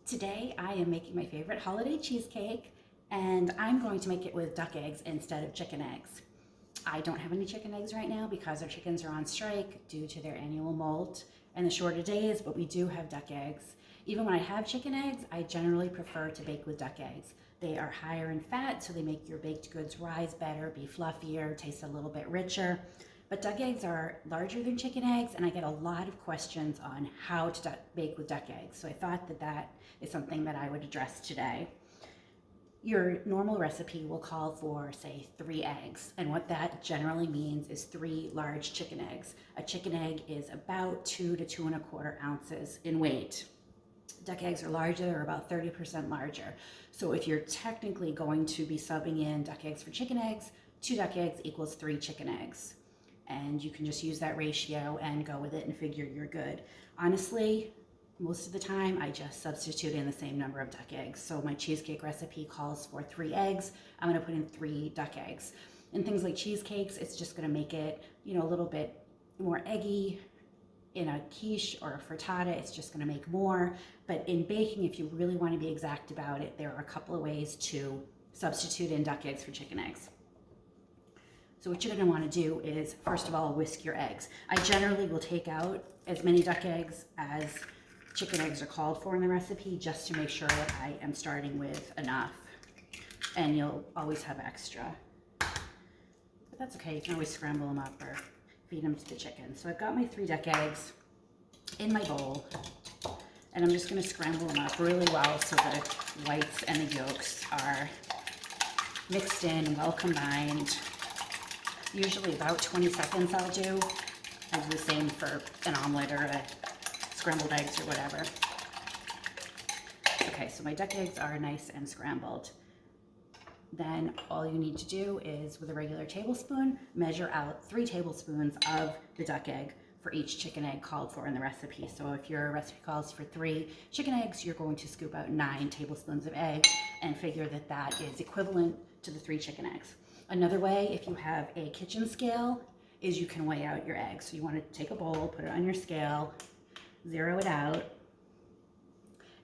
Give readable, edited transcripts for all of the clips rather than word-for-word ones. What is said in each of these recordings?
Today I am making my favorite holiday cheesecake, and I'm going to make it with duck eggs instead of chicken eggs. I don't have any chicken eggs right now because our chickens are on strike due to their annual molt and the shorter days, but we do have duck eggs. Even when I have chicken eggs, I generally prefer to bake with duck eggs. They are higher in fat, so they make your baked goods rise better, be fluffier, taste a little bit richer. But duck eggs are larger than chicken eggs, and I get a lot of questions on how to bake with duck eggs. So I thought that is something that I would address today. Your normal recipe will call for, say, 3 eggs. And what that generally means is 3 large chicken eggs. A chicken egg is about 2 to 2¼ ounces in weight. Duck eggs are larger, they're about 30% larger. So if you're technically going to be subbing in duck eggs for chicken eggs, 2 duck eggs equals 3 chicken eggs. And you can just use that ratio and go with it and figure you're good. Honestly, most of the time I just substitute in the same number of duck eggs. So my cheesecake recipe calls for 3 eggs. I'm gonna put in 3 duck eggs. In things like cheesecakes, it's just gonna make it, a little bit more eggy. In a quiche or a frittata, it's just gonna make more. But in baking, if you really wanna be exact about it, there are a couple of ways to substitute in duck eggs for chicken eggs. So what you're gonna wanna do is, first of all, whisk your eggs. I generally will take out as many duck eggs as chicken eggs are called for in the recipe, just to make sure that I am starting with enough. And you'll always have extra. But that's okay, you can always scramble them up or feed them to the chicken. So I've got my 3 duck eggs in my bowl, and I'm just gonna scramble them up really well so the whites and the yolks are mixed in, well combined. Usually about 20 seconds I'll do. I do the same for an omelet or a scrambled eggs or whatever. Okay, so my duck eggs are nice and scrambled. Then all you need to do is, with a regular tablespoon, measure out 3 tablespoons of the duck egg for each chicken egg called for in the recipe. So if your recipe calls for 3 chicken eggs, you're going to scoop out 9 tablespoons of egg and figure that that is equivalent to the 3 chicken eggs. Another way, if you have a kitchen scale, is you can weigh out your eggs. So you want to take a bowl, put it on your scale, zero it out,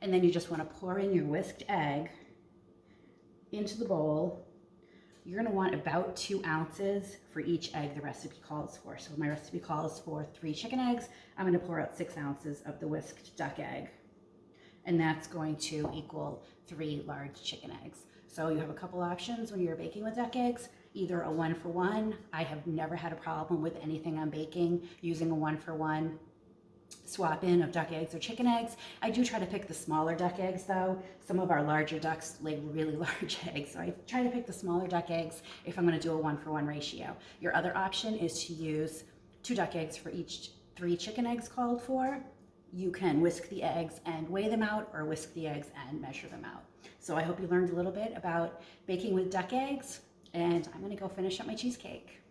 and then you just want to pour in your whisked egg into the bowl. You're going to want about 2 ounces for each egg the recipe calls for. So my recipe calls for 3 chicken eggs. I'm going to pour out 6 ounces of the whisked duck egg. And that's going to equal 3 large chicken eggs. So you have a couple options when you're baking with duck eggs, either a 1-for-1. I have never had a problem with anything I'm baking using a 1-for-1 swap in of duck eggs or chicken eggs. I do try to pick the smaller duck eggs though. Some of our larger ducks lay really large eggs, so I try to pick the smaller duck eggs if I'm going to do a 1-for-1 ratio. Your other option is to use 2 duck eggs for each 3 chicken eggs called for. You can whisk the eggs and weigh them out, or whisk the eggs and measure them out. So I hope you learned a little bit about baking with duck eggs, and I'm going to go finish up my cheesecake.